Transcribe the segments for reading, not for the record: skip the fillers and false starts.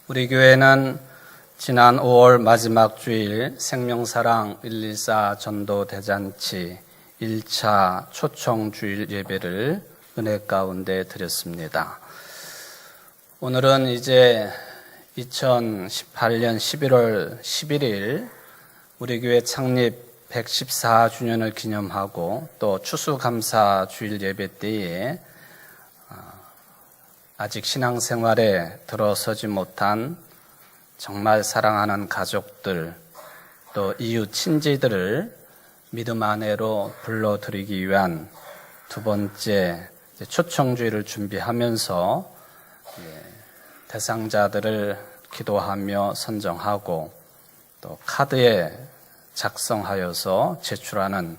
우리 교회는 지난 5월 마지막 주일 생명사랑 114 전도대잔치 1차 초청주일 예배를 은혜 가운데 드렸습니다. 오늘은 이제 2018년 11월 11일 우리 교회 창립 114주년을 기념하고 또 추수감사 주일 예배 때에 아직 신앙생활에 들어서지 못한 정말 사랑하는 가족들 또 이웃 친지들을 믿음 안에로 불러드리기 위한 두 번째 초청주일을 준비하면서 대상자들을 기도하며 선정하고 또 카드에 작성하여서 제출하는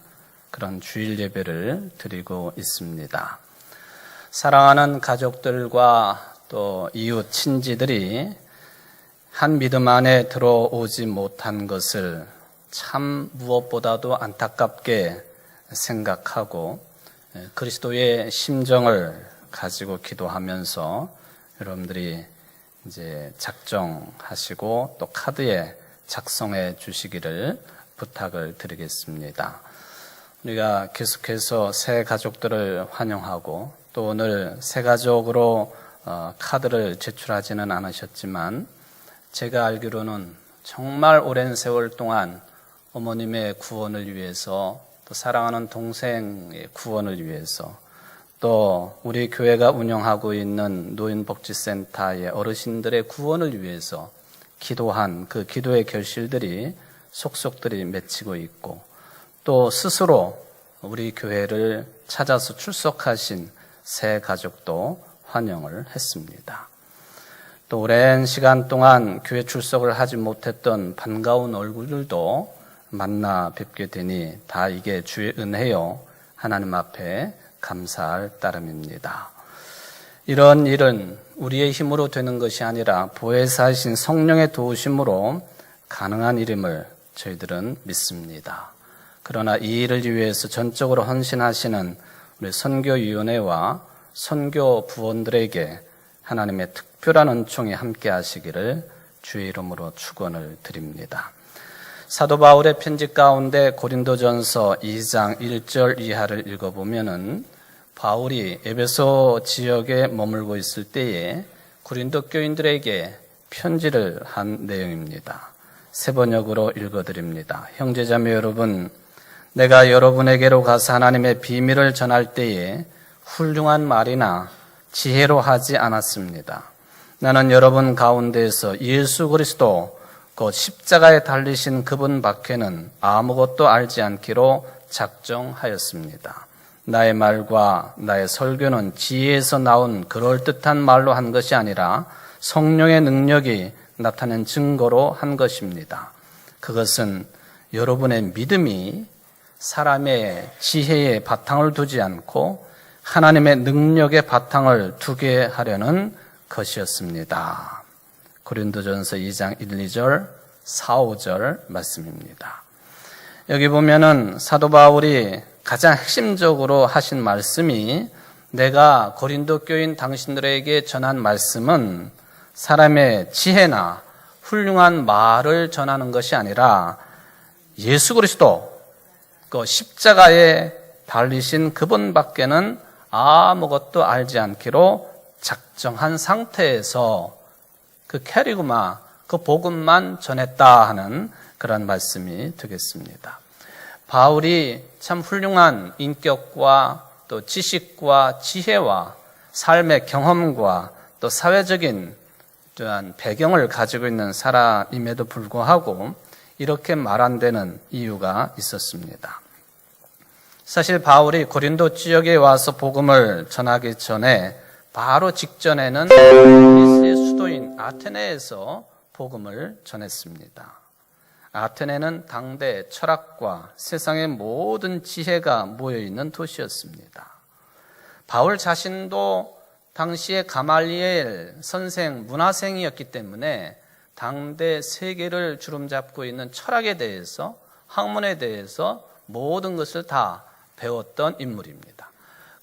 그런 주일 예배를 드리고 있습니다. 사랑하는 가족들과 또 이웃 친지들이 한 믿음 안에 들어오지 못한 것을 참 무엇보다도 안타깝게 생각하고 그리스도의 심정을 가지고 기도하면서 여러분들이 이제 작정하시고 또 카드에 작성해 주시기를 부탁을 드리겠습니다. 우리가 계속해서 새 가족들을 환영하고 또 오늘 새 가족으로 카드를 제출하지는 않으셨지만 제가 알기로는 정말 오랜 세월 동안 어머님의 구원을 위해서 또 사랑하는 동생의 구원을 위해서 또 우리 교회가 운영하고 있는 노인복지센터의 어르신들의 구원을 위해서 기도한 그 기도의 결실들이 속속들이 맺히고 있고 또 스스로 우리 교회를 찾아서 출석하신 새 가족도 환영을 했습니다. 또 오랜 시간 동안 교회 출석을 하지 못했던 반가운 얼굴들도 만나 뵙게 되니 다 이게 주의 은혜요 하나님 앞에 감사할 따름입니다. 이런 일은 우리의 힘으로 되는 것이 아니라 보혜사이신 성령의 도우심으로 가능한 일임을 저희들은 믿습니다. 그러나 이 일을 위해서 전적으로 헌신하시는 우리 선교위원회와 선교 부원들에게 하나님의 특별한 은총이 함께 하시기를 주의 이름으로 축원을 드립니다. 사도 바울의 편지 가운데 고린도전서 2장 1절 이하를 읽어보면은 바울이 에베소 지역에 머물고 있을 때에 고린도 교인들에게 편지를 한 내용입니다. 세 번역으로 읽어드립니다. 형제자매 여러분, 내가 여러분에게로 가서 하나님의 비밀을 전할 때에 훌륭한 말이나 지혜로 하지 않았습니다. 나는 여러분 가운데에서 예수 그리스도 그 십자가에 달리신 그분 밖에는 아무것도 알지 않기로 작정하였습니다. 나의 말과 나의 설교는 지혜에서 나온 그럴듯한 말로 한 것이 아니라 성령의 능력이 나타낸 증거로 한 것입니다. 그것은 여러분의 믿음이 사람의 지혜의 바탕을 두지 않고 하나님의 능력의 바탕을 두게 하려는 것이었습니다. 고린도전서 2장 1, 2절, 4, 5절 말씀입니다. 여기 보면은 사도 바울이 가장 핵심적으로 하신 말씀이 내가 고린도 교인 당신들에게 전한 말씀은 사람의 지혜나 훌륭한 말을 전하는 것이 아니라 예수 그리스도 그 십자가에 달리신 그분밖에는 아무것도 알지 않기로 작정한 상태에서 그 캐리그마, 그 복음만 전했다 하는 그런 말씀이 되겠습니다. 바울이 참 훌륭한 인격과 또 지식과 지혜와 삶의 경험과 또 사회적인 또한 배경을 가지고 있는 사람임에도 불구하고 이렇게 말 안 되는 이유가 있었습니다. 사실 바울이 고린도 지역에 와서 복음을 전하기 전에 바로 직전에는 그리스의 수도인 아테네에서 복음을 전했습니다. 아테네는 당대 철학과 세상의 모든 지혜가 모여있는 도시였습니다. 바울 자신도 당시에 가말리엘 선생, 문화생이었기 때문에 당대 세계를 주름잡고 있는 철학에 대해서, 학문에 대해서 모든 것을 다 배웠던 인물입니다.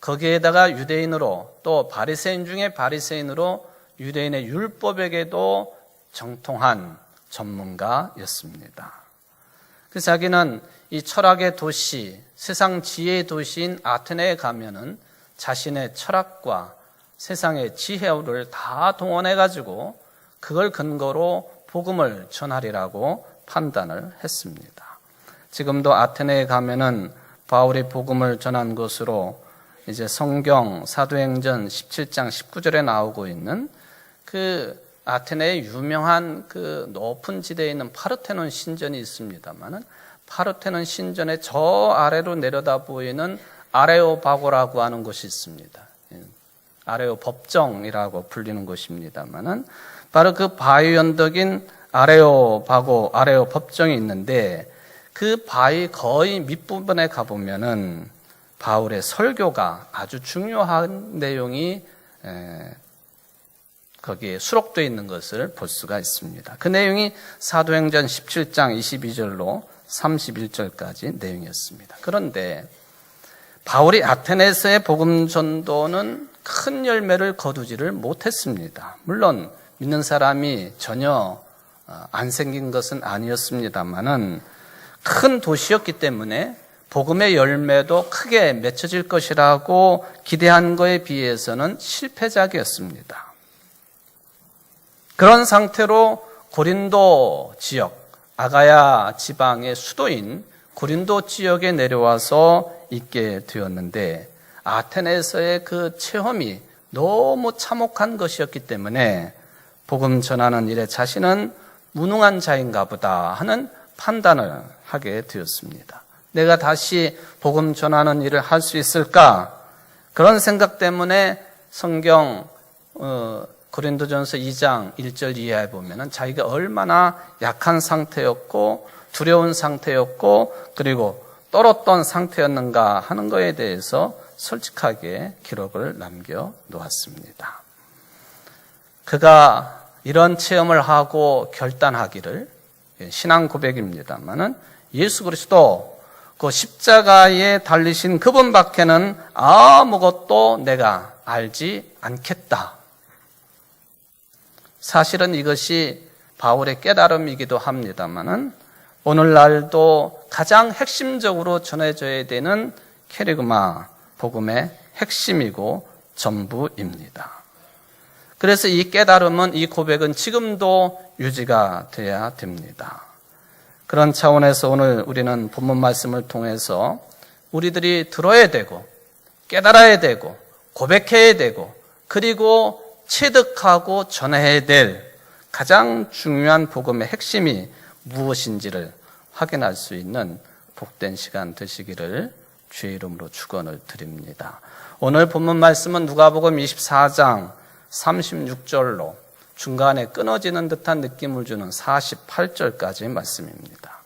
거기에다가 유대인으로 또 바리새인 중에 바리새인으로 유대인의 율법에게도 정통한 전문가였습니다. 그래서 자기는 이 철학의 도시, 세상 지혜의 도시인 아테네에 가면은 자신의 철학과 세상의 지혜를 다 동원해가지고 그걸 근거로 복음을 전하리라고 판단을 했습니다. 지금도 아테네에 가면은 바울이 복음을 전한 것으로 이제 성경 사도행전 17장 19절에 나오고 있는 그 아테네의 유명한 그 높은 지대에 있는 파르테논 신전이 있습니다만은 파르테논 신전의 저 아래로 내려다 보이는 아레오바고라고 하는 곳이 있습니다. 아레오법정이라고 불리는 곳입니다만은 바로 그 바위 언덕인 아레오바고, 아레오법정이 있는데 그 바위 거의 밑부분에 가보면은 바울의 설교가 아주 중요한 내용이 거기에 수록되어 있는 것을 볼 수가 있습니다. 그 내용이 사도행전 17장 22절로 31절까지 내용이었습니다. 그런데 바울이 아테네에서의 복음 전도는 큰 열매를 거두지를 못했습니다. 물론 믿는 사람이 전혀 안 생긴 것은 아니었습니다만은 큰 도시였기 때문에 복음의 열매도 크게 맺혀질 것이라고 기대한 것에 비해서는 실패작이었습니다. 그런 상태로 고린도 지역, 아가야 지방의 수도인 고린도 지역에 내려와서 있게 되었는데 아테네에서의 그 체험이 너무 참혹한 것이었기 때문에 복음 전하는 일에 자신은 무능한 자인가 보다 하는 판단을 하게 되었습니다. 내가 다시 복음 전하는 일을 할 수 있을까? 그런 생각 때문에 성경 고린도전서 2장 1절 이하에 보면은 자기가 얼마나 약한 상태였고 두려운 상태였고 그리고 떨었던 상태였는가 하는 것에 대해서 솔직하게 기록을 남겨 놓았습니다. 그가 이런 체험을 하고 결단하기를 신앙 고백입니다만은 예수 그리스도 그 십자가에 달리신 그분밖에는 아무것도 내가 알지 않겠다. 사실은 이것이 바울의 깨달음이기도 합니다만은 오늘날도 가장 핵심적으로 전해져야 되는 캐리그마 복음의 핵심이고 전부입니다. 그래서 이 깨달음은, 이 고백은 지금도 유지가 돼야 됩니다. 그런 차원에서 오늘 우리는 본문 말씀을 통해서 우리들이 들어야 되고 깨달아야 되고 고백해야 되고 그리고 체득하고 전해야 될 가장 중요한 복음의 핵심이 무엇인지를 확인할 수 있는 복된 시간 되시기를 주의 이름으로 축원을 드립니다. 오늘 본문 말씀은 누가복음 24장 36절로 중간에 끊어지는 듯한 느낌을 주는 48절까지의 말씀입니다.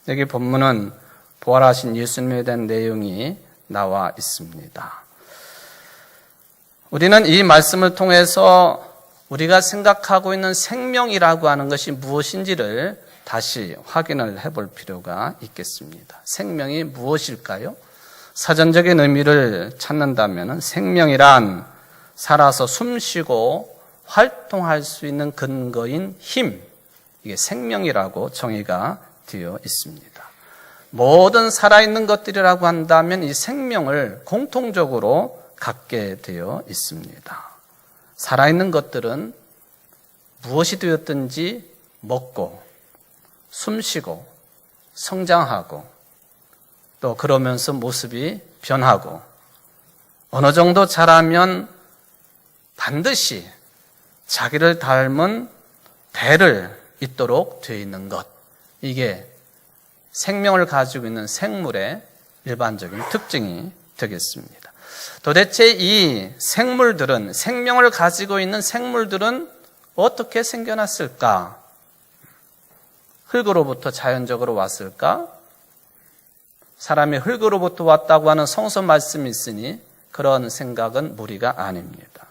여기 본문은 부활하신 예수님에 대한 내용이 나와 있습니다. 우리는 이 말씀을 통해서 우리가 생각하고 있는 생명이라고 하는 것이 무엇인지를 다시 확인을 해볼 필요가 있겠습니다. 생명이 무엇일까요? 사전적인 의미를 찾는다면 생명이란 살아서 숨쉬고 활동할 수 있는 근거인 힘, 이게 생명이라고 정의가 되어 있습니다. 모든 살아있는 것들이라고 한다면 이 생명을 공통적으로 갖게 되어 있습니다. 살아있는 것들은 무엇이 되었든지 먹고 숨쉬고 성장하고 또 그러면서 모습이 변하고 어느 정도 자라면 반드시 자기를 닮은 배를 잇도록 되어 있는 것, 이게 생명을 가지고 있는 생물의 일반적인 특징이 되겠습니다. 도대체 이 생물들은, 생명을 가지고 있는 생물들은 어떻게 생겨났을까? 흙으로부터 자연적으로 왔을까? 사람이 흙으로부터 왔다고 하는 성서 말씀이 있으니 그런 생각은 무리가 아닙니다.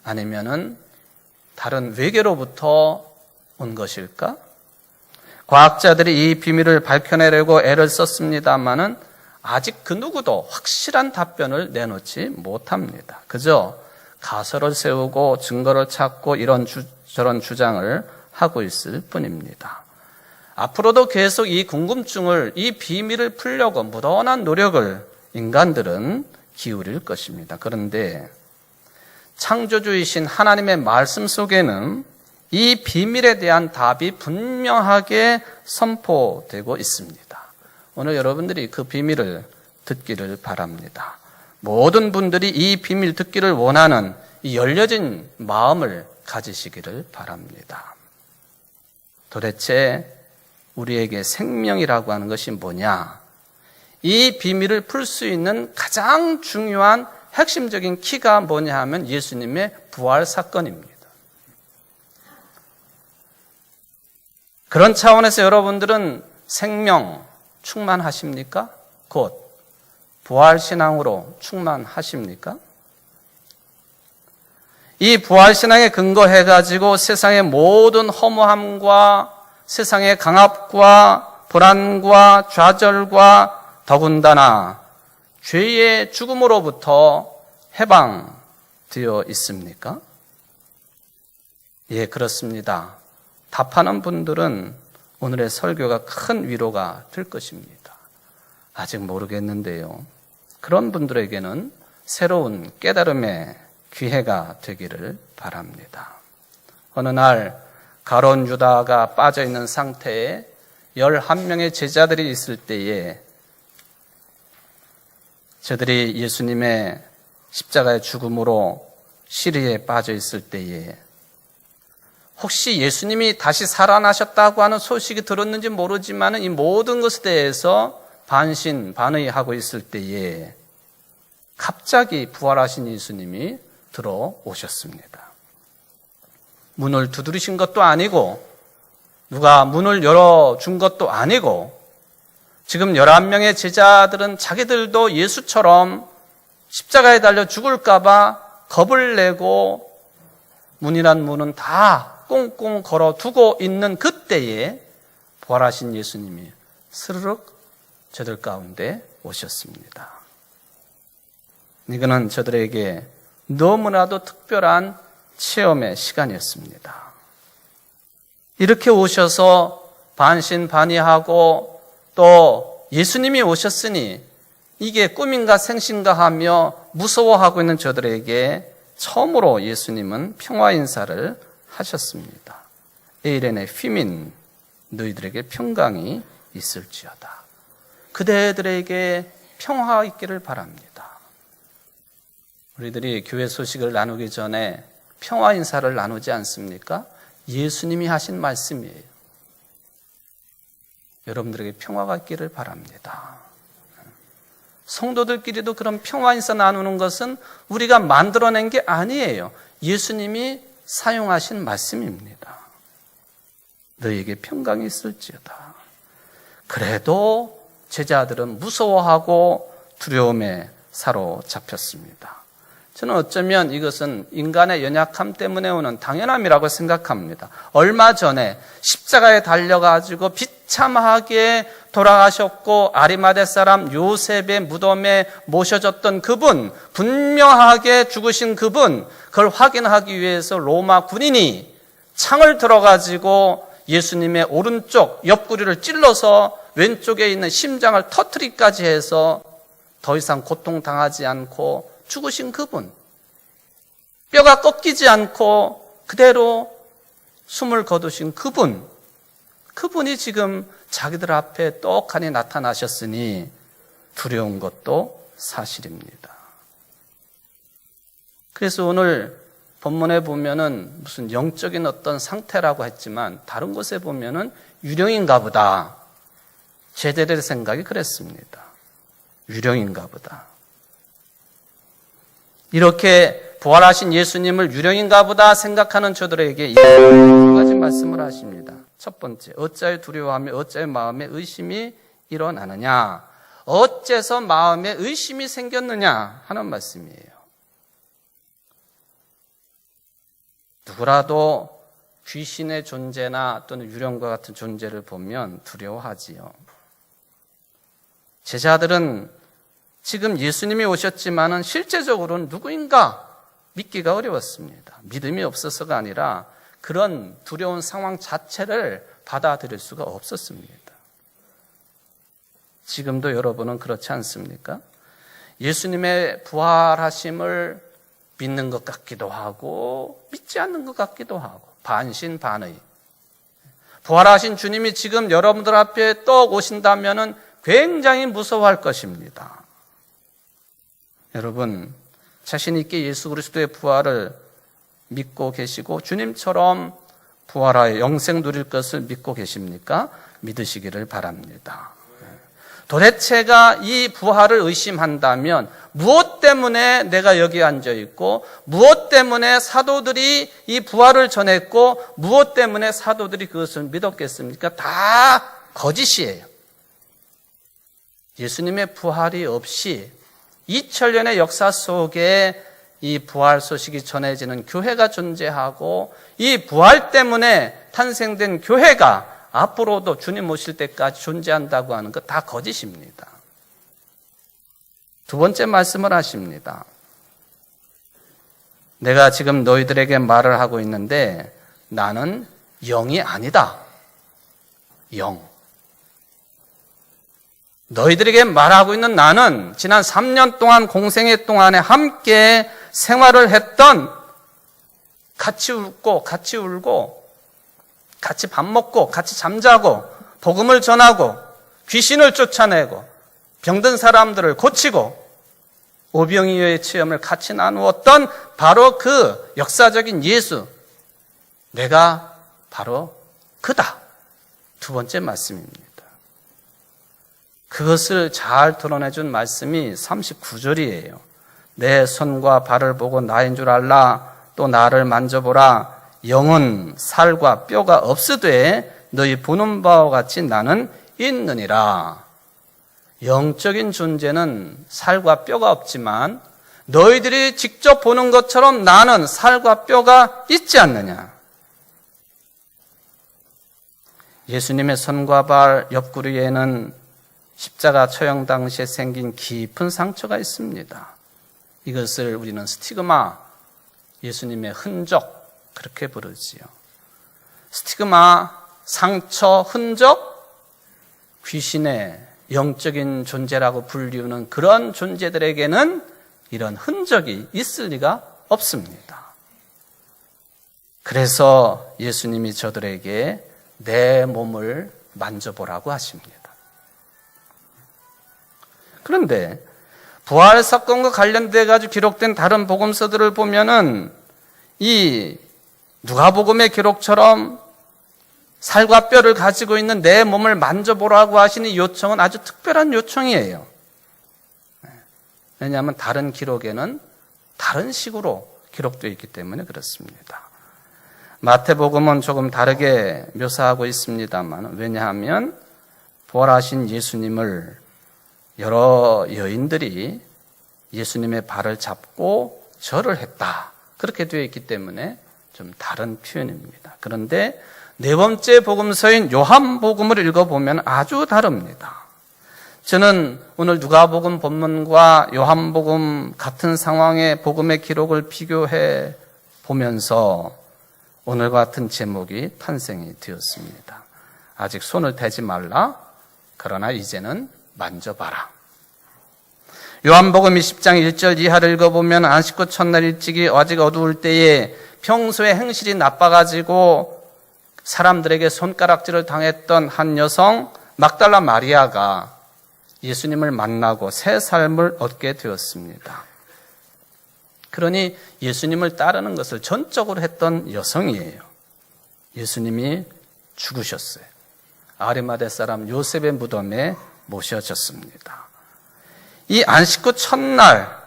아니면은 다른 외계로부터 온 것일까? 과학자들이 이 비밀을 밝혀내려고 애를 썼습니다마는 아직 그 누구도 확실한 답변을 내놓지 못합니다. 그저 가설을 세우고 증거를 찾고 이런 저런 주장을 하고 있을 뿐입니다. 앞으로도 계속 이 궁금증을, 이 비밀을 풀려고 무던한 노력을 인간들은 기울일 것입니다. 그런데 창조주이신 하나님의 말씀 속에는 이 비밀에 대한 답이 분명하게 선포되고 있습니다. 오늘 여러분들이 그 비밀을 듣기를 바랍니다. 모든 분들이 이 비밀 듣기를 원하는 이 열려진 마음을 가지시기를 바랍니다. 도대체 우리에게 생명이라고 하는 것이 뭐냐? 이 비밀을 풀 수 있는 가장 중요한 핵심적인 키가 뭐냐 하면 예수님의 부활 사건입니다. 그런 차원에서 여러분들은 생명 충만하십니까? 곧 부활신앙으로 충만하십니까? 이 부활신앙에 근거해가지고 세상의 모든 허무함과 세상의 강압과 불안과 좌절과 더군다나 죄의 죽음으로부터 해방되어 있습니까? 예, 그렇습니다. 답하는 분들은 오늘의 설교가 큰 위로가 될 것입니다. 아직 모르겠는데요. 그런 분들에게는 새로운 깨달음의 기회가 되기를 바랍니다. 어느 날 가룟 유다가 빠져있는 상태에 11명의 제자들이 있을 때에 저들이 예수님의 십자가의 죽음으로 시리에 빠져 있을 때에 혹시 예수님이 다시 살아나셨다고 하는 소식이 들었는지 모르지만 이 모든 것에 대해서 반신반의하고 있을 때에 갑자기 부활하신 예수님이 들어오셨습니다. 문을 두드리신 것도 아니고 누가 문을 열어준 것도 아니고 지금 11명의 제자들은 자기들도 예수처럼 십자가에 달려 죽을까 봐 겁을 내고 문이란 문은 다 꽁꽁 걸어두고 있는 그때에 부활하신 예수님이 스르륵 저들 가운데 오셨습니다. 이거는 저들에게 너무나도 특별한 체험의 시간이었습니다. 이렇게 오셔서 반신반의하고 또 예수님이 오셨으니 이게 꿈인가 생신가 하며 무서워하고 있는 저들에게 처음으로 예수님은 평화 인사를 하셨습니다. 에이레네 피민, 너희들에게 평강이 있을지어다. 그대들에게 평화 있기를 바랍니다. 우리들이 교회 소식을 나누기 전에 평화 인사를 나누지 않습니까? 예수님이 하신 말씀이에요. 여러분들에게 평화가 있기를 바랍니다. 성도들끼리도 그런 평화 인사 나누는 것은 우리가 만들어낸 게 아니에요. 예수님이 사용하신 말씀입니다. 너희에게 평강이 있을지어다. 그래도 제자들은 무서워하고 두려움에 사로잡혔습니다. 저는 어쩌면 이것은 인간의 연약함 때문에 오는 당연함이라고 생각합니다. 얼마 전에 십자가에 달려가지고 비참하게 돌아가셨고 아리마대 사람 요셉의 무덤에 모셔졌던 그분, 분명하게 죽으신 그분, 그걸 확인하기 위해서 로마 군인이 창을 들어가지고 예수님의 오른쪽 옆구리를 찔러서 왼쪽에 있는 심장을 터뜨리기까지 해서 더 이상 고통당하지 않고 죽으신 그분, 뼈가 꺾이지 않고 그대로 숨을 거두신 그분이 지금 자기들 앞에 떡하니 나타나셨으니 두려운 것도 사실입니다. 그래서 오늘 본문에 보면은 무슨 영적인 어떤 상태라고 했지만 다른 곳에 보면은 유령인가 보다. 제자들의 생각이 그랬습니다. 유령인가 보다. 이렇게 부활하신 예수님을 유령인가 보다 생각하는 저들에게 두 가지 말씀을 하십니다. 첫 번째, 어찌하여 두려워하며 어찌하여 마음에 의심이 일어나느냐, 어째서 마음에 의심이 생겼느냐 하는 말씀이에요. 누구라도 귀신의 존재나 또는 유령과 같은 존재를 보면 두려워하지요. 제자들은 지금 예수님이 오셨지만은 실제적으로는 누구인가 믿기가 어려웠습니다. 믿음이 없어서가 아니라 그런 두려운 상황 자체를 받아들일 수가 없었습니다. 지금도 여러분은 그렇지 않습니까? 예수님의 부활하심을 믿는 것 같기도 하고 믿지 않는 것 같기도 하고 반신반의. 부활하신 주님이 지금 여러분들 앞에 떡 오신다면 굉장히 무서워할 것입니다. 여러분, 자신 있게 예수 그리스도의 부활을 믿고 계시고 주님처럼 부활하여 영생 누릴 것을 믿고 계십니까? 믿으시기를 바랍니다. 도대체가 이 부활을 의심한다면 무엇 때문에 내가 여기 앉아 있고 무엇 때문에 사도들이 이 부활을 전했고 무엇 때문에 사도들이 그것을 믿었겠습니까? 다 거짓이에요. 예수님의 부활이 없이 2000년의 역사 속에 이 부활 소식이 전해지는 교회가 존재하고 이 부활 때문에 탄생된 교회가 앞으로도 주님 오실 때까지 존재한다고 하는 것 다 거짓입니다. 두 번째 말씀을 하십니다. 내가 지금 너희들에게 말을 하고 있는데 나는 영이 아니다. 영. 너희들에게 말하고 있는 나는 지난 3년 동안 공생애 동안에 함께 생활을 했던 같이 웃고 같이 울고 같이 밥 먹고 같이 잠자고 복음을 전하고 귀신을 쫓아내고 병든 사람들을 고치고 오병이어의 체험을 같이 나누었던 바로 그 역사적인 예수, 내가 바로 그다. 두 번째 말씀입니다. 그것을 잘 드러내준 말씀이 39절이에요. 내 손과 발을 보고 나인 줄 알라. 또 나를 만져보라. 영은 살과 뼈가 없으되 너희 보는 바와 같이 나는 있느니라. 영적인 존재는 살과 뼈가 없지만 너희들이 직접 보는 것처럼 나는 살과 뼈가 있지 않느냐. 예수님의 손과 발 옆구리에는 십자가 처형 당시에 생긴 깊은 상처가 있습니다. 이것을 우리는 스티그마, 예수님의 흔적, 그렇게 부르지요. 스티그마, 상처, 흔적, 귀신의 영적인 존재라고 불리우는 그런 존재들에게는 이런 흔적이 있을 리가 없습니다. 그래서 예수님이 저들에게 내 몸을 만져보라고 하십니다. 그런데 부활 사건과 관련돼 가지고 기록된 다른 복음서들을 보면은 이 누가복음의 기록처럼 살과 뼈를 가지고 있는 내 몸을 만져보라고 하시는 요청은 아주 특별한 요청이에요. 왜냐하면 다른 기록에는 다른 식으로 기록되어 있기 때문에 그렇습니다. 마태복음은 조금 다르게 묘사하고 있습니다만, 왜냐하면 부활하신 예수님을 여러 여인들이 예수님의 발을 잡고 절을 했다. 그렇게 되어 있기 때문에 좀 다른 표현입니다. 그런데 네 번째 복음서인 요한복음을 읽어보면 아주 다릅니다. 저는 오늘 누가복음 본문과 요한복음 같은 상황의 복음의 기록을 비교해 보면서 오늘과 같은 제목이 탄생이 되었습니다. 아직 손을 대지 말라. 그러나 이제는 만져봐라. 요한복음 20장 1절 이하를 읽어보면 안식구 첫날 일찍이 아직 어두울 때에 평소에 행실이 나빠가지고 사람들에게 손가락질을 당했던 한 여성 막달라 마리아가 예수님을 만나고 새 삶을 얻게 되었습니다. 그러니 예수님을 따르는 것을 전적으로 했던 여성이에요. 예수님이 죽으셨어요. 아리마대 사람 요셉의 무덤에 모셔졌습니다. 이 안식구 첫날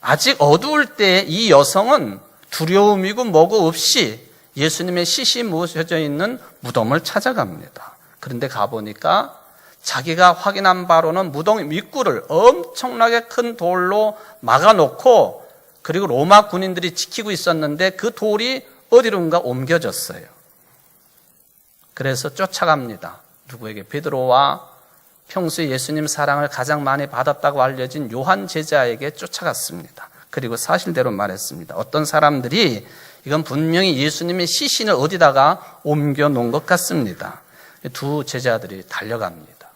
아직 어두울 때 이 여성은 두려움이고 뭐고 없이 예수님의 시신 모셔져 있는 무덤을 찾아갑니다. 그런데 가보니까 자기가 확인한 바로는 무덤 입구를 엄청나게 큰 돌로 막아놓고 그리고 로마 군인들이 지키고 있었는데 그 돌이 어디론가 옮겨졌어요. 그래서 쫓아갑니다. 누구에게? 베드로와 평소에 예수님 사랑을 가장 많이 받았다고 알려진 요한 제자에게 쫓아갔습니다. 그리고 사실대로 말했습니다. 어떤 사람들이 이건 분명히 예수님의 시신을 어디다가 옮겨 놓은 것 같습니다. 두 제자들이 달려갑니다.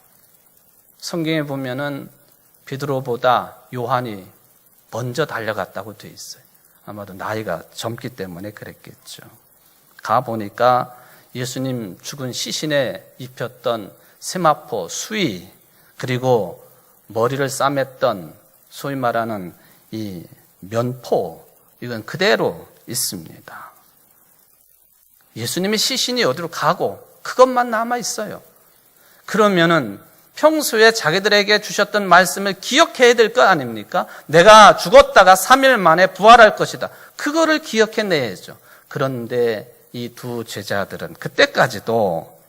성경에 보면은 베드로보다 요한이 먼저 달려갔다고 되어 있어요. 아마도 나이가 젊기 때문에 그랬겠죠. 가보니까 예수님 죽은 시신에 입혔던 세마포, 수의, 그리고 머리를 싸맸던 소위 말하는 이 면포, 이건 그대로 있습니다. 예수님의 시신이 어디로 가고 그것만 남아 있어요. 그러면은 평소에 자기들에게 주셨던 말씀을 기억해야 될 것 아닙니까? 내가 죽었다가 3일 만에 부활할 것이다. 그거를 기억해내야죠. 그런데 이 두 제자들은 그때까지도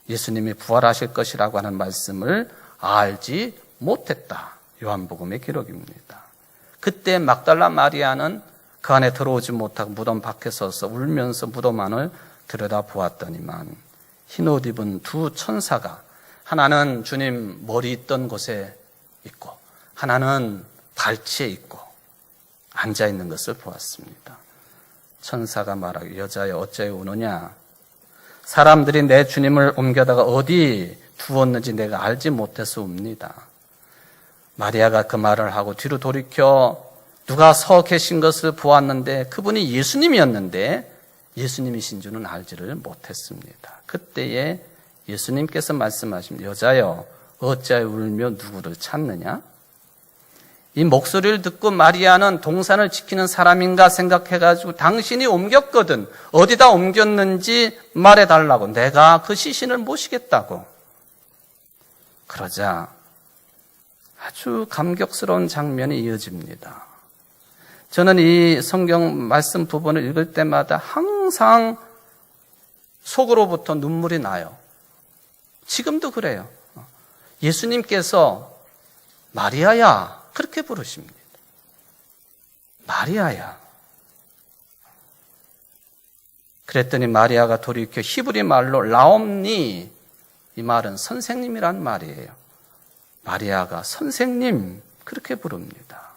예수님이 부활하실 것이라고 하는 말씀을 알지 못했다. 요한복음의 기록입니다. 그때 막달라 마리아는 그 안에 들어오지 못하고 무덤 밖에 서서 울면서 무덤 안을 들여다보았더니만 흰옷 입은 두 천사가 하나는 주님 머리 있던 곳에 있고 하나는 발치에 있고 앉아있는 것을 보았습니다. 천사가 말하기 여자여 어찌하여 우느냐? 사람들이 내 주님을 옮겨다가 어디 두었는지 내가 알지 못해서 웁니다. 마리아가 그 말을 하고 뒤로 돌이켜 누가 서 계신 것을 보았는데 그분이 예수님이었는데 예수님이신 줄은 알지를 못했습니다. 그때에 예수님께서 말씀하신 여자여 어찌하여 울며 누구를 찾느냐? 이 목소리를 듣고 마리아는 동산을 지키는 사람인가 생각해가지고 당신이 옮겼거든. 어디다 옮겼는지 말해달라고. 내가 그 시신을 모시겠다고. 그러자 아주 감격스러운 장면이 이어집니다. 저는 이 성경 말씀 부분을 읽을 때마다 항상 속으로부터 눈물이 나요. 지금도 그래요. 예수님께서 마리아야 그렇게 부르십니다. 마리아야. 그랬더니 마리아가 돌이켜 히브리 말로 라옴니, 이 말은 선생님이란 말이에요. 마리아가 선생님 그렇게 부릅니다.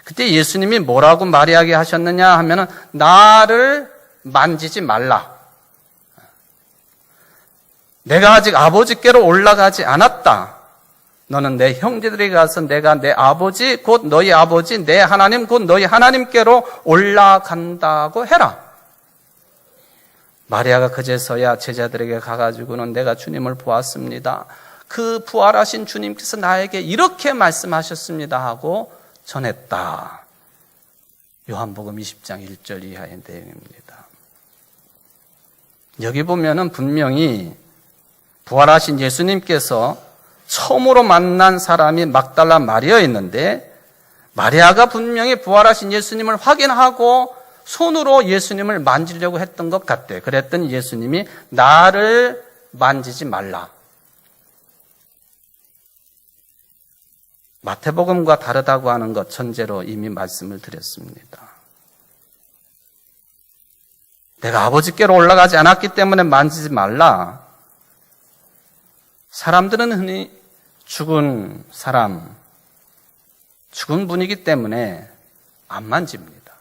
그때 예수님이 뭐라고 마리아에게 하셨느냐 하면은 나를 만지지 말라. 내가 아직 아버지께로 올라가지 않았다. 너는 내 형제들이 가서 내가 내 아버지 곧 너희 아버지 내 하나님 곧 너희 하나님께로 올라간다고 해라. 마리아가 그제서야 제자들에게 가가지고는 내가 주님을 보았습니다. 그 부활하신 주님께서 나에게 이렇게 말씀하셨습니다 하고 전했다. 요한복음 20장 1절 이하의 내용입니다. 여기 보면은 분명히 부활하신 예수님께서 처음으로 만난 사람이 막달라 마리아였는데 마리아가 분명히 부활하신 예수님을 확인하고 손으로 예수님을 만지려고 했던 것 같대. 그랬더니 예수님이 나를 만지지 말라. 마태복음과 다르다고 하는 것 전제로 이미 말씀을 드렸습니다. 내가 아버지께로 올라가지 않았기 때문에 만지지 말라. 사람들은 흔히 죽은 사람, 죽은 분이기 때문에 안 만집니다.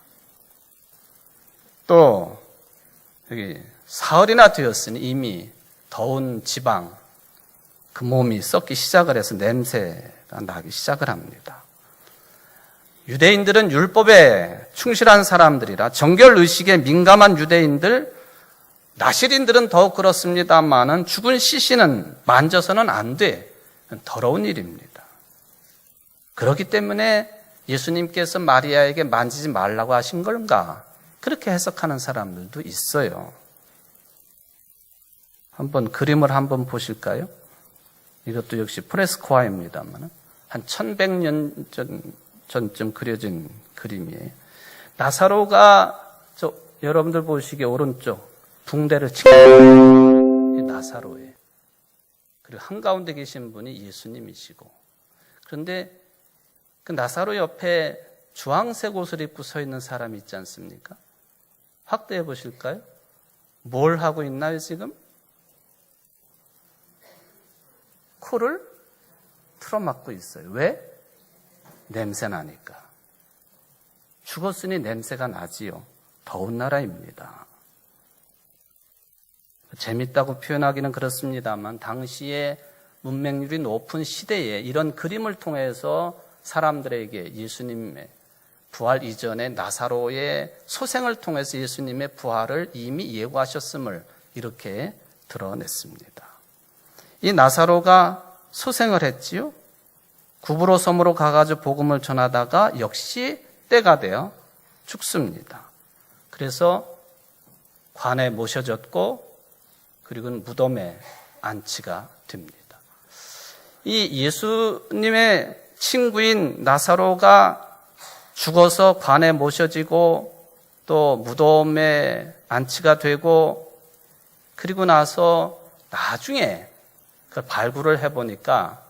또 여기 사흘이나 되었으니 이미 더운 지방, 그 몸이 썩기 시작을 해서 냄새가 나기 시작을 합니다. 유대인들은 율법에 충실한 사람들이라 정결의식에 민감한 유대인들, 나실인들은 더욱 그렇습니다만은 죽은 시신은 만져서는 안 돼. 더러운 일입니다. 그렇기 때문에 예수님께서 마리아에게 만지지 말라고 하신 건가? 그렇게 해석하는 사람들도 있어요. 한번 그림을 한번 보실까요? 이것도 역시 프레스코아입니다만 한 1100년 전쯤 그려진 그림이에요. 나사로가 여러분들 보시기에 오른쪽 붕대를 치고 나사로예요. 그리고 한가운데 계신 분이 예수님이시고, 그런데 그 나사로 옆에 주황색 옷을 입고 서 있는 사람이 있지 않습니까? 확대해 보실까요? 뭘 하고 있나요 지금? 코를 틀어막고 있어요. 왜? 냄새 나니까. 죽었으니 냄새가 나지요. 더운 나라입니다. 재밌다고 표현하기는 그렇습니다만 당시에 문맹률이 높은 시대에 이런 그림을 통해서 사람들에게 예수님의 부활 이전에 나사로의 소생을 통해서 예수님의 부활을 이미 예고하셨음을 이렇게 드러냈습니다. 이 나사로가 소생을 했지요. 구브로 섬으로 가가지고 복음을 전하다가 역시 때가 되어 죽습니다. 그래서 관에 모셔졌고 그리고 무덤에 안치가 됩니다. 이 예수님의 친구인 나사로가 죽어서 관에 모셔지고 또 무덤에 안치가 되고 그리고 나서 나중에 그걸 발굴을 해보니까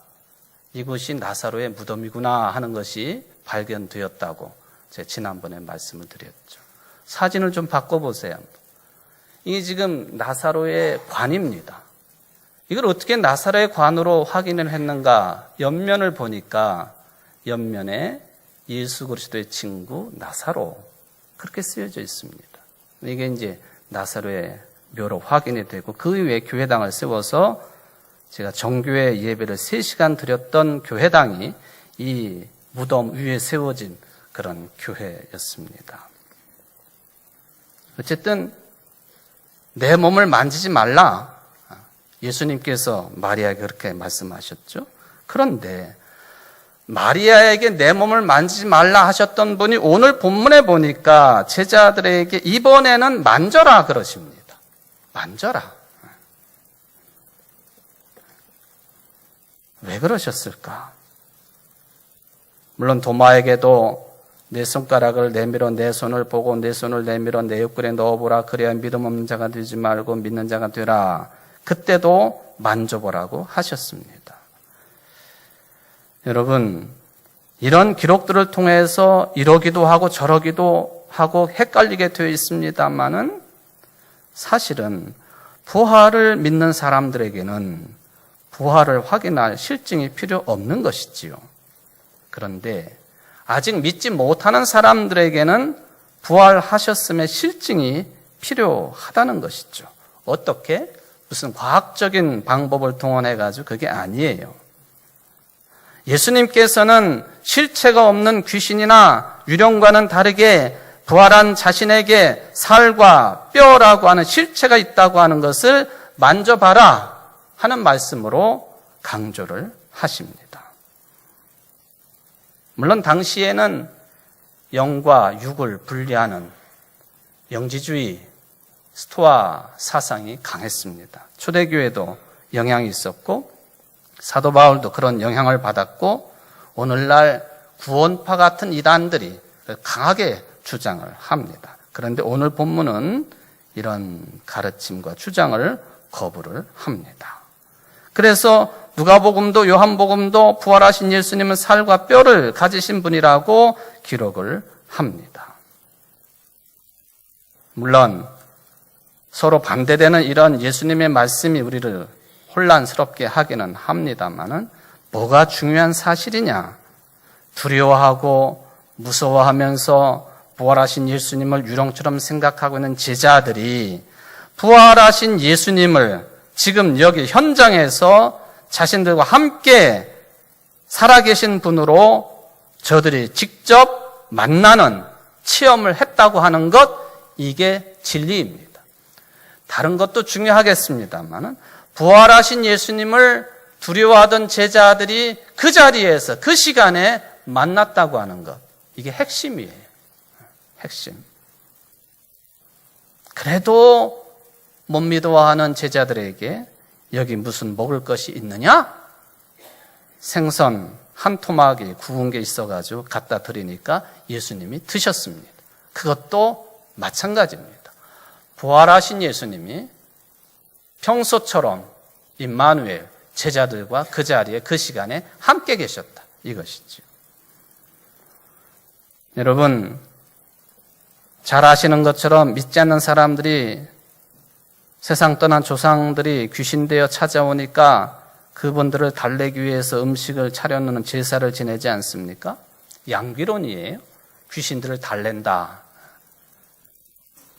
이곳이 나사로의 무덤이구나 하는 것이 발견되었다고 제가 지난번에 말씀을 드렸죠. 사진을 좀 바꿔보세요. 이게 지금 나사로의 관입니다. 이걸 어떻게 나사로의 관으로 확인을 했는가? 옆면을 보니까 옆면에 예수 그리스도의 친구 나사로 그렇게 쓰여져 있습니다. 이게 이제 나사로의 묘로 확인이 되고 그 이후에 교회당을 세워서 제가 정교회 예배를 3시간 드렸던 교회당이 이 무덤 위에 세워진 그런 교회였습니다. 어쨌든 내 몸을 만지지 말라. 예수님께서 마리아에게 그렇게 말씀하셨죠. 그런데 마리아에게 내 몸을 만지지 말라 하셨던 분이 오늘 본문에 보니까 제자들에게 이번에는 만져라 그러십니다. 만져라. 왜 그러셨을까? 물론 도마에게도 내 손가락을 내밀어 내 손을 보고 내 손을 내밀어 내 옆구리에 넣어보라. 그래야 믿음 없는 자가 되지 말고 믿는 자가 되라. 그때도 만져보라고 하셨습니다. 여러분, 이런 기록들을 통해서 이러기도 하고 저러기도 하고 헷갈리게 되어 있습니다만은 사실은 부활을 믿는 사람들에게는 부활을 확인할 실증이 필요 없는 것이지요. 그런데 아직 믿지 못하는 사람들에게는 부활하셨음의 실증이 필요하다는 것이죠. 어떻게? 무슨 과학적인 방법을 동원해가지고 그게 아니에요. 예수님께서는 실체가 없는 귀신이나 유령과는 다르게 부활한 자신에게 살과 뼈라고 하는 실체가 있다고 하는 것을 만져봐라 하는 말씀으로 강조를 하십니다. 물론 당시에는 영과 육을 분리하는 영지주의 스토아 사상이 강했습니다. 초대교회도 영향이 있었고 사도 바울도 그런 영향을 받았고 오늘날 구원파 같은 이단들이 강하게 주장을 합니다. 그런데 오늘 본문은 이런 가르침과 주장을 거부를 합니다. 그래서 누가복음도 요한복음도 부활하신 예수님은 살과 뼈를 가지신 분이라고 기록을 합니다. 물론 서로 반대되는 이런 예수님의 말씀이 우리를 혼란스럽게 하기는 합니다만은 뭐가 중요한 사실이냐? 두려워하고 무서워하면서 부활하신 예수님을 유령처럼 생각하고 있는 제자들이 부활하신 예수님을 지금 여기 현장에서 자신들과 함께 살아계신 분으로 저들이 직접 만나는 체험을 했다고 하는 것, 이게 진리입니다. 다른 것도 중요하겠습니다만은 부활하신 예수님을 두려워하던 제자들이 그 자리에서 그 시간에 만났다고 하는 것, 이게 핵심이에요. 핵심. 그래도 못 믿어하는 제자들에게 여기 무슨 먹을 것이 있느냐? 생선 한 토막이 구운 게 있어가지고 갖다 드리니까 예수님이 드셨습니다. 그것도 마찬가지입니다. 부활하신 예수님이 평소처럼 임마누엘 제자들과 그 자리에 그 시간에 함께 계셨다. 이것이죠. 여러분, 잘 아시는 것처럼 믿지 않는 사람들이 세상 떠난 조상들이 귀신되어 찾아오니까 그분들을 달래기 위해서 음식을 차려놓는 제사를 지내지 않습니까? 양귀론이에요. 귀신들을 달랜다.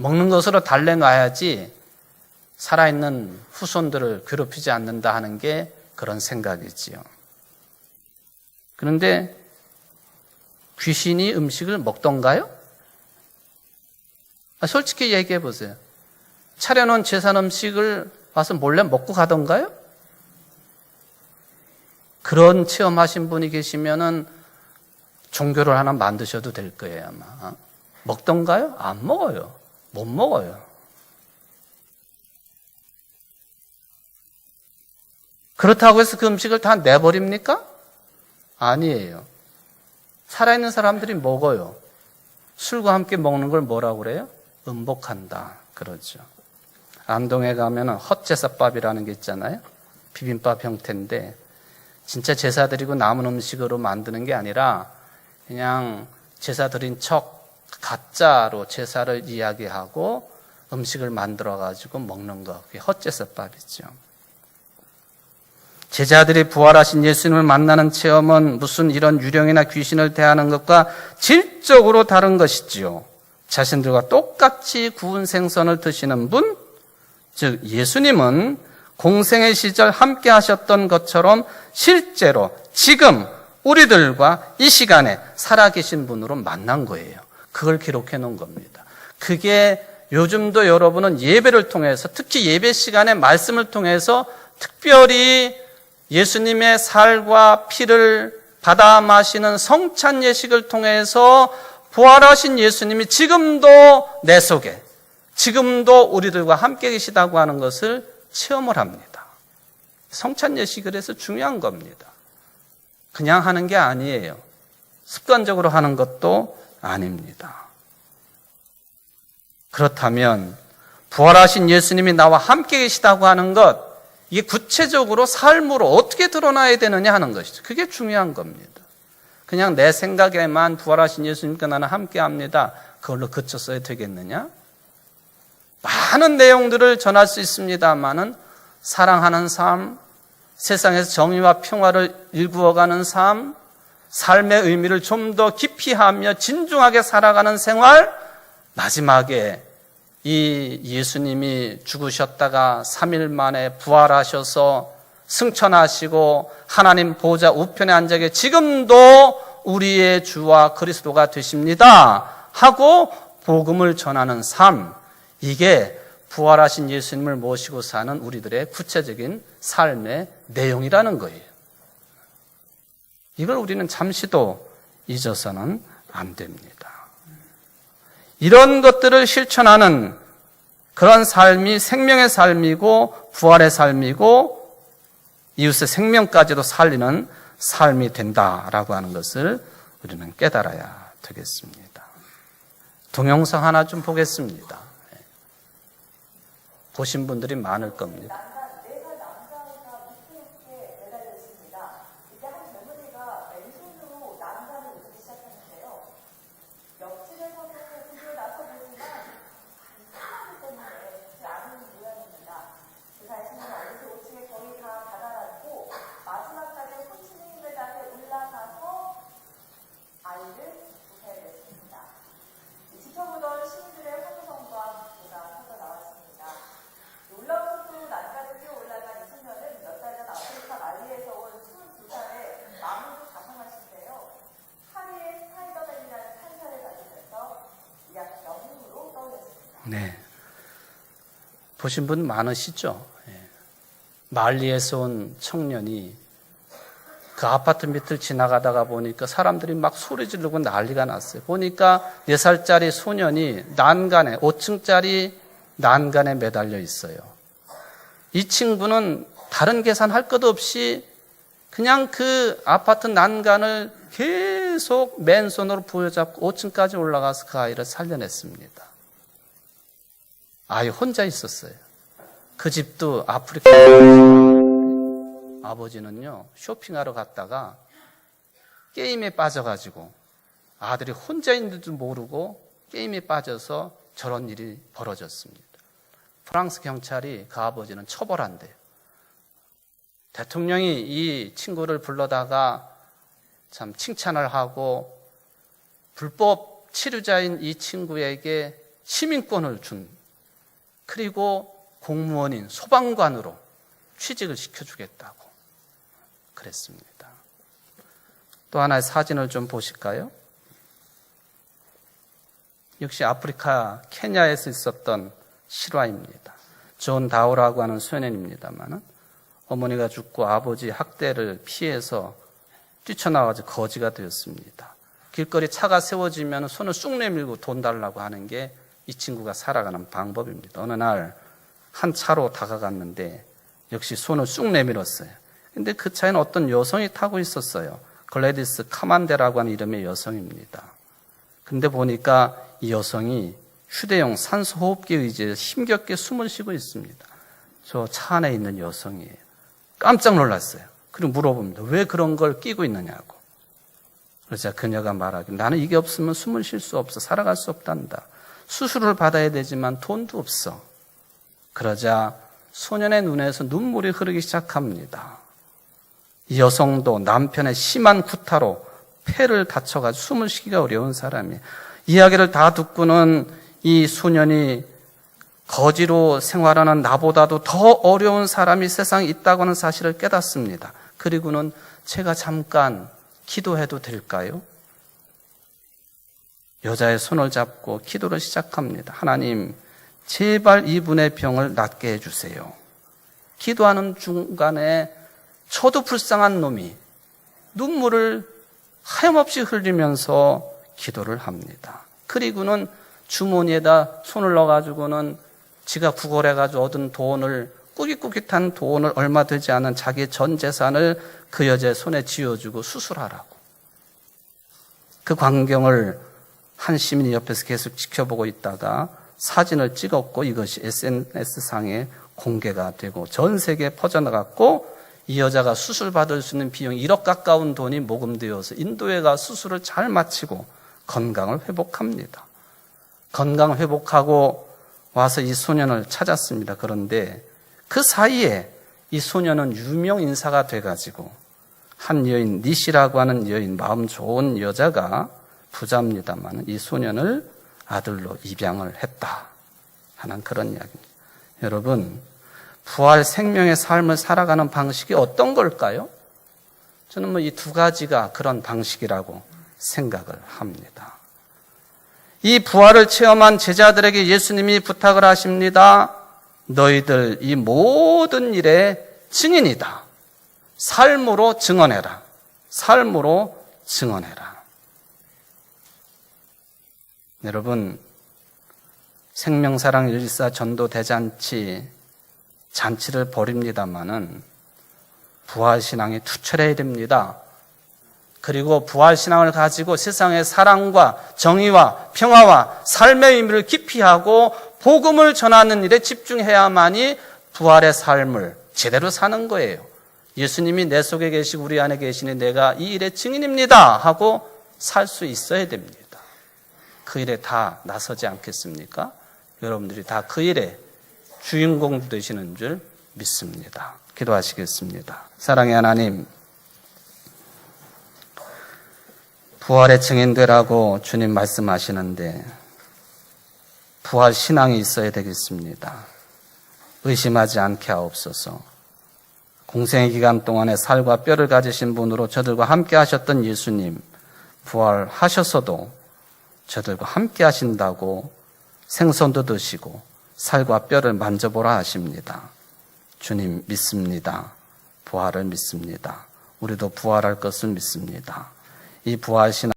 먹는 것으로 달래놔야지 살아있는 후손들을 괴롭히지 않는다 하는 게 그런 생각이지요. 그런데 귀신이 음식을 먹던가요? 솔직히 얘기해 보세요. 차려놓은 제사 음식을 와서 몰래 먹고 가던가요? 그런 체험하신 분이 계시면은 종교를 하나 만드셔도 될 거예요, 아마. 먹던가요? 안 먹어요. 못 먹어요. 그렇다고 해서 그 음식을 다 내버립니까? 아니에요. 살아있는 사람들이 먹어요. 술과 함께 먹는 걸 뭐라고 그래요? 음복한다. 그러죠. 안동에 가면 헛제사밥이라는 게 있잖아요. 비빔밥 형태인데 진짜 제사 드리고 남은 음식으로 만드는 게 아니라 그냥 제사 드린 척 가짜로 제사를 이야기하고 음식을 만들어 가지고 먹는 거. 그게 헛제사밥이죠. 제자들이 부활하신 예수님을 만나는 체험은 무슨 이런 유령이나 귀신을 대하는 것과 질적으로 다른 것이지요. 자신들과 똑같이 구운 생선을 드시는 분, 즉 예수님은 공생의 시절 함께 하셨던 것처럼 실제로 지금 우리들과 이 시간에 살아계신 분으로 만난 거예요. 그걸 기록해 놓은 겁니다. 그게 요즘도 여러분은 예배를 통해서, 특히 예배 시간에 말씀을 통해서 특별히 예수님의 살과 피를 받아 마시는 성찬 예식을 통해서 부활하신 예수님이 지금도 내 속에, 지금도 우리들과 함께 계시다고 하는 것을 체험을 합니다. 성찬 예식이 그래서 중요한 겁니다. 그냥 하는 게 아니에요. 습관적으로 하는 것도 아닙니다. 그렇다면 부활하신 예수님이 나와 함께 계시다고 하는 것, 이게 구체적으로 삶으로 어떻게 드러나야 되느냐 하는 것이죠. 그게 중요한 겁니다. 그냥 내 생각에만 부활하신 예수님과 나는 함께합니다. 그걸로 그쳤어야 되겠느냐? 많은 내용들을 전할 수 있습니다만은 사랑하는 삶, 세상에서 정의와 평화를 일구어가는 삶, 삶의 의미를 좀 더 깊이 하며 진중하게 살아가는 생활, 마지막에 이 예수님이 죽으셨다가 3일 만에 부활하셔서 승천하시고 하나님 보좌 우편에 앉아 계시고 지금도 우리의 주와 그리스도가 되십니다 하고 복음을 전하는 삶, 이게 부활하신 예수님을 모시고 사는 우리들의 구체적인 삶의 내용이라는 거예요. 이걸 우리는 잠시도 잊어서는 안 됩니다. 이런 것들을 실천하는 그런 삶이 생명의 삶이고 부활의 삶이고 이웃의 생명까지도 살리는 삶이 된다라고 하는 것을 우리는 깨달아야 되겠습니다. 동영상 하나 좀 보겠습니다. 보신 분들이 많을 겁니다. 네, 보신 분 많으시죠? 말리에서 온 청년이 그 아파트 밑을 지나가다가 보니까 사람들이 막 소리 지르고 난리가 났어요. 보니까 4살짜리 소년이 난간에, 5층짜리 난간에 매달려 있어요. 이 친구는 다른 계산할 것 없이 그냥 그 아파트 난간을 계속 맨손으로 부여잡고 5층까지 올라가서 그 아이를 살려냈습니다. 아이 혼자 있었어요. 그 집도 아프리카. 아버지는요, 쇼핑하러 갔다가 게임에 빠져가지고 아들이 혼자 있는 줄 모르고 게임에 빠져서 저런 일이 벌어졌습니다. 프랑스 경찰이 그 아버지는 처벌한대요. 대통령이 이 친구를 불러다가 참 칭찬을 하고 불법 치료자인 이 친구에게 시민권을 준, 그리고 공무원인 소방관으로 취직을 시켜주겠다고 그랬습니다. 또 하나의 사진을 좀 보실까요? 역시 아프리카 케냐에서 있었던 실화입니다. 존 다우라고 하는 소년입니다만 어머니가 죽고 아버지 학대를 피해서 뛰쳐나와서 거지가 되었습니다. 길거리 차가 세워지면 손을 쑥 내밀고 돈 달라고 하는 게 이 친구가 살아가는 방법입니다. 어느 날 한 차로 다가갔는데 역시 손을 쑥 내밀었어요. 근데 그 차에는 어떤 여성이 타고 있었어요. 글래디스 카만데라고 하는 이름의 여성입니다. 근데 보니까 이 여성이 휴대용 산소호흡기 의지에 힘겹게 숨을 쉬고 있습니다. 저 차 안에 있는 여성이에요. 깜짝 놀랐어요. 그리고 물어봅니다. 왜 그런 걸 끼고 있느냐고. 그러자 그녀가 말하길, 나는 이게 없으면 숨을 쉴 수 없어. 살아갈 수 없단다. 수술을 받아야 되지만 돈도 없어. 그러자 소년의 눈에서 눈물이 흐르기 시작합니다. 이 여성도 남편의 심한 구타로 폐를 다쳐가지고 숨을 쉬기가 어려운 사람이에요. 이야기를 다 듣고는 이 소년이 거지로 생활하는 나보다도 더 어려운 사람이 세상에 있다고 하는 사실을 깨닫습니다. 그리고는 제가 잠깐 기도해도 될까요? 여자의 손을 잡고 기도를 시작합니다. 하나님, 제발 이분의 병을 낫게 해주세요. 기도하는 중간에 저도 불쌍한 놈이 눈물을 하염없이 흘리면서 기도를 합니다. 그리고는 주머니에다 손을 넣어가지고는 지가 구걸해가지고 얻은 돈을, 꾸깃꾸깃한 돈을 얼마 되지 않은 자기의 전 재산을 그 여자의 손에 쥐어주고 수술하라고. 그 광경을 한 시민이 옆에서 계속 지켜보고 있다가 사진을 찍었고 이것이 SNS상에 공개가 되고 전 세계에 퍼져나갔고 이 여자가 수술 받을 수 있는 비용이 1억 가까운 돈이 모금되어서 인도에 가 수술을 잘 마치고 건강을 회복합니다. 건강 회복하고 와서 이 소년을 찾았습니다. 그런데 그 사이에 이 소년은 유명 인사가 돼가지고 한 여인, 니시라고 하는 여인, 마음 좋은 여자가 부자입니다만 이 소년을 아들로 입양을 했다 하는 그런 이야기입니다. 여러분, 부활 생명의 삶을 살아가는 방식이 어떤 걸까요? 저는 이 두 가지가 그런 방식이라고 생각을 합니다. 이 부활을 체험한 제자들에게 예수님이 부탁을 하십니다. 너희들 이 모든 일의 증인이다. 삶으로 증언해라. 삶으로 증언해라. 여러분, 생명사랑 일사 전도 대잔치 잔치를 벌입니다마는 부활신앙이 투철해야 됩니다. 그리고 부활신앙을 가지고 세상의 사랑과 정의와 평화와 삶의 의미를 깊이 하고 복음을 전하는 일에 집중해야만이 부활의 삶을 제대로 사는 거예요. 예수님이 내 속에 계시고 우리 안에 계시니 내가 이 일의 증인입니다 하고 살 수 있어야 됩니다. 그 일에 다 나서지 않겠습니까? 여러분들이 다 그 일에 주인공 되시는 줄 믿습니다. 기도하시겠습니다. 사랑의 하나님, 부활의 증인되라고 주님 말씀하시는데 부활 신앙이 있어야 되겠습니다. 의심하지 않게 하옵소서. 공생의 기간 동안에 살과 뼈를 가지신 분으로 저들과 함께 하셨던 예수님, 부활하셔서도 저들과 함께 하신다고 생선도 드시고 살과 뼈를 만져보라 하십니다. 주님 믿습니다. 부활을 믿습니다. 우리도 부활할 것을 믿습니다. 이 부활 신앙